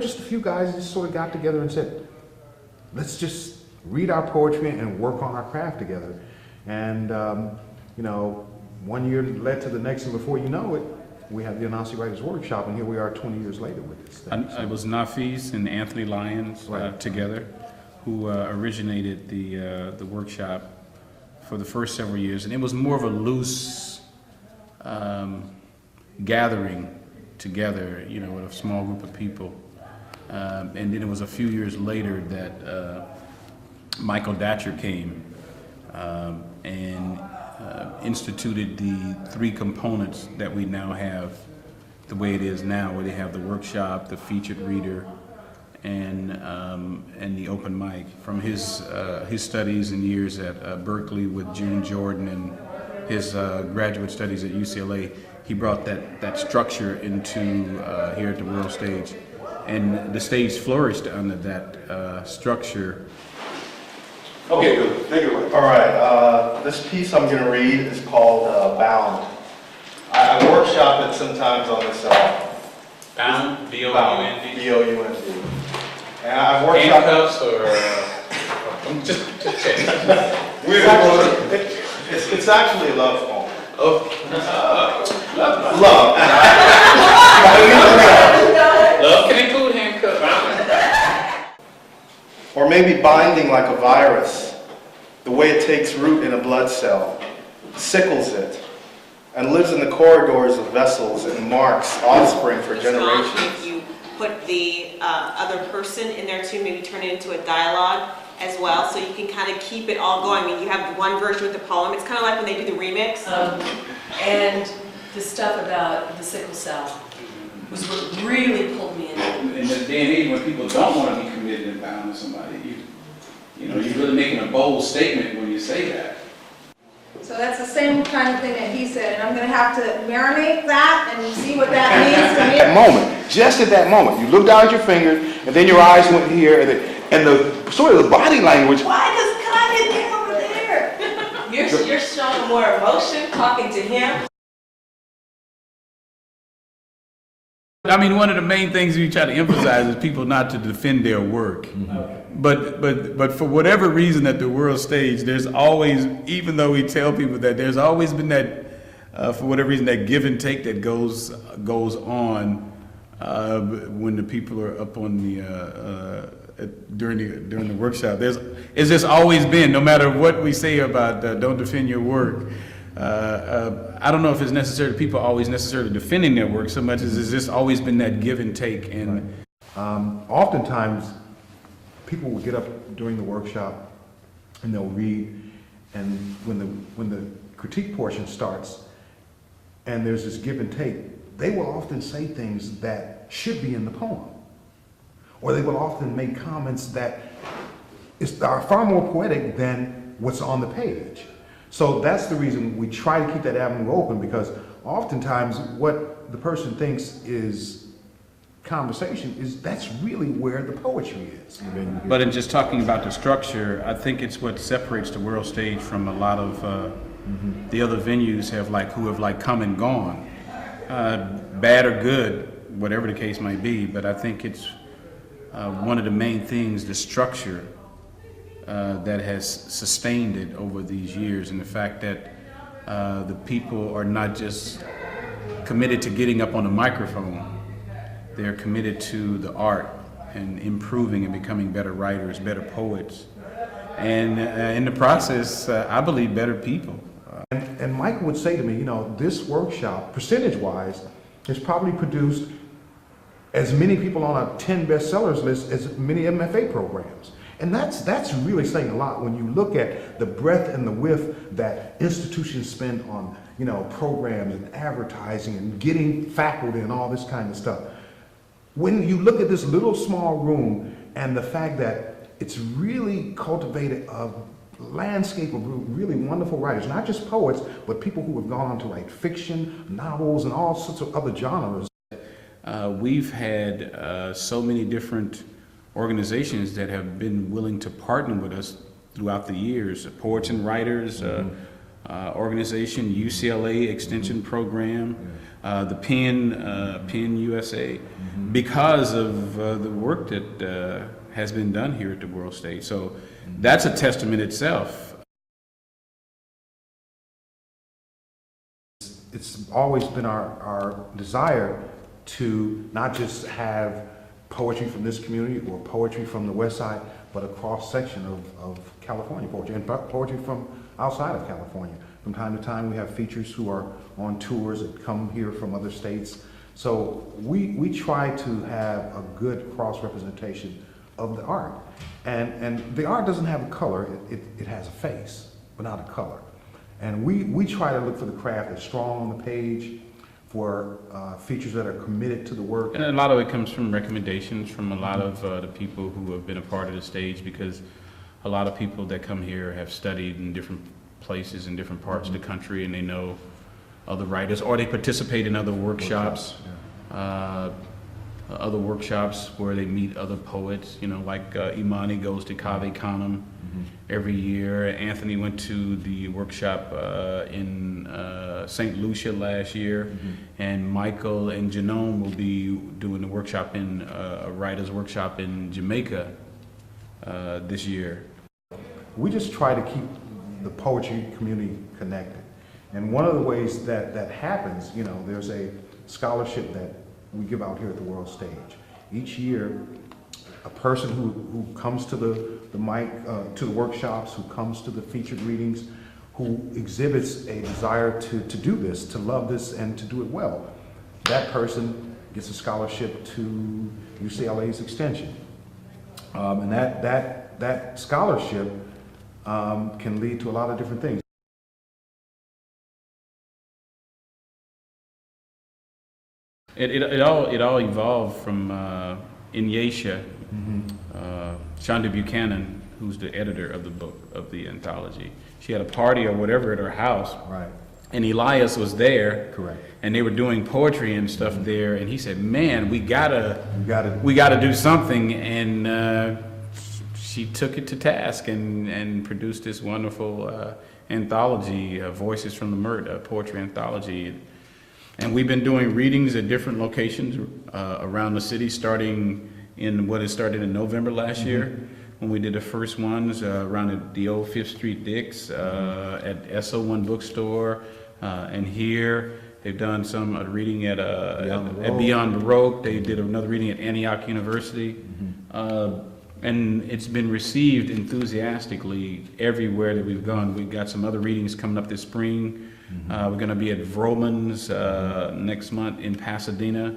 Just a few guys just sort of got together and said, let's just read our poetry and work on our craft together. And, you know, one year led to the next, and before you know it, we had the Anansi Writers Workshop, and here we are 20 years later with this thing. It was Nafis and Anthony Lyons together who originated the workshop for the first several years, and it was more of a loose gathering together, you know, with a small group of people. And then it was a few years later that Michael Datcher came and instituted the three components that we now have the way it is now, where they have the workshop, the featured reader, and the open mic. From his studies and years at Berkeley with June Jordan and his graduate studies at UCLA, he brought that structure into here at the world stage, and the stage flourished under that structure. Okay, good. Take it away. All right. This piece I'm going to read is called Bound. I workshop it sometimes on this Bound, B-O-U-N-D. B-O-U-N-D. And I've workshopped Handcuffs or just check. It's actually a love poem. Love. Love can include handcuffs. Or maybe binding like a virus, the way it takes root in a blood cell, sickles it, and lives in the corridors of vessels and marks offspring for generations. If you put the other person in there too, maybe turn it into a dialogue as well, so you can kind of keep it all going. I mean, you have one version with the poem. It's kind of like when they do the remix. And the stuff about the sickle cell was what really pulled me in. In this day and age when people don't want to be committed and bound to somebody, you know, you're really making a bold statement when you say that. So that's the same kind of thing that he said, and I'm going to have to marinate that and see what that means to me. That moment, just at that moment, you look down at your fingers, and then your eyes went here, and the sort of the body language. Why does Kanye get over there? You're showing more emotion talking to him. I mean, one of the main things we try to emphasize is people not to defend their work. Mm-hmm. But for whatever reason at the world stage, there's always, even though we tell people that, there's always been that, for whatever reason, that give and take that goes on when the people are up on the during the workshop. It's just always been, no matter what we say about don't defend your work. I don't know if it's necessary people always necessarily defending their work so much as it's just always been that give and take. And Oftentimes, people will get up during the workshop and they'll read, and when the critique portion starts and there's this give and take, they will often say things that should be in the poem, or they will often make comments that are far more poetic than what's on the page. So that's the reason we try to keep that avenue open, because oftentimes what the person thinks is conversation that's really where the poetry is. But in just talking about the structure, I think it's what separates the world stage from a lot of the other venues who have come and gone, bad or good, whatever the case might be. But I think it's one of the main things, the structure that has sustained it over these years, and the fact that the people are not just committed to getting up on a microphone, they're committed to the art and improving and becoming better writers, better poets, and in the process, I believe, better people. And Michael would say to me, you know, this workshop, percentage-wise, has probably produced as many people on a 10 bestsellers list as many MFA programs. And that's really saying a lot when you look at the breadth and the width that institutions spend on, you know, programs and advertising and getting faculty and all this kind of stuff. When you look at this little small room and the fact that it's really cultivated a landscape of really wonderful writers, not just poets, but people who have gone on to write fiction, novels, and all sorts of other genres. We've had so many different organizations that have been willing to partner with us throughout the years. Poets and Writers organization, UCLA Extension Program, the Penn USA, because of the work that has been done here at the world stage. So that's a testament itself. It's always been our desire to not just have poetry from this community or poetry from the West Side, but a cross-section of California poetry, and poetry from outside of California. From time to time, we have features who are on tours that come here from other states. So we try to have a good cross-representation of the art. And the art doesn't have a color, it has a face, but not a color. And we try to look for the craft that's strong on the page, for features that are committed to the work. And a lot of it comes from recommendations from a lot of the people who have been a part of the stage, because a lot of people that come here have studied in different places in different parts of the country, and they know other writers, or they participate in other workshops, other workshops where they meet other poets, you know, like Imani goes to Cave Canem every year. Anthony went to the workshop in St. Lucia last year, and Michael and Janome will be doing the workshop in a writer's workshop in Jamaica this year. We just try to keep the poetry community connected. And one of the ways that happens, you know, there's a scholarship that we give out here at the world stage. Each year, a person who comes to the mic, to the workshops, who comes to the featured readings, who exhibits a desire to do this, to love this, and to do it well, that person gets a scholarship to UCLA's Extension. And that scholarship can lead to a lot of different things. It all evolved from Inyasha, Shonda Buchanan, who's the editor of the book, of the anthology. She had a party or whatever at her house, Right. and Elias was there. Correct. And they were doing poetry and stuff there, and he said, "Man, we gotta We gotta do something." And she took it to task and produced this wonderful anthology, Voices from the Mert, poetry anthology. And we've been doing readings at different locations around the city, starting in what it started in November last year, when we did the first ones around at the old 5th Street Dix, at SO1 Bookstore, and here. They've done some reading at Beyond Baroque. They did another reading at Antioch University. And it's been received enthusiastically everywhere that we've gone. We've got some other readings coming up this spring. We're going to be at Vroman's next month in Pasadena.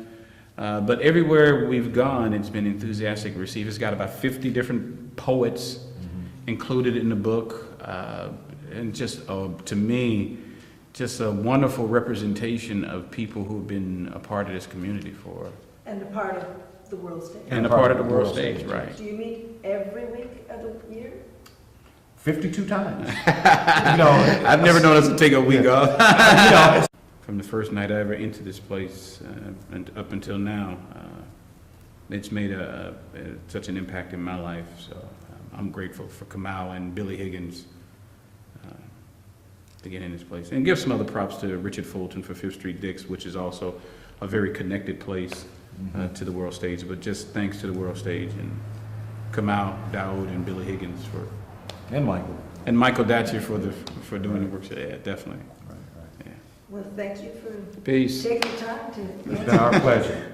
But everywhere we've gone, it's been enthusiastic received. It's got about 50 different poets included in the book. And just, to me, just a wonderful representation of people who've been a part of this community for. And a part of the world stage. And a part of the world stage, right. Do you meet every week of the year? 52 times. You know, I've never known us to take a week off. you know, From the first night I ever entered this place and up until now, it's made such an impact in my life. So I'm grateful for Kamau and Billy Higgins to get in this place. And give some other props to Richard Fulton for 5th Street Dix, which is also a very connected place to the world stage. But just thanks to the world stage, and Kamau, Daoud, and Billy Higgins for, and Michael. and Michael Datcher for doing the workshop. Yeah, definitely. Right. Well, thank you for Peace. taking the time to. It's been our pleasure.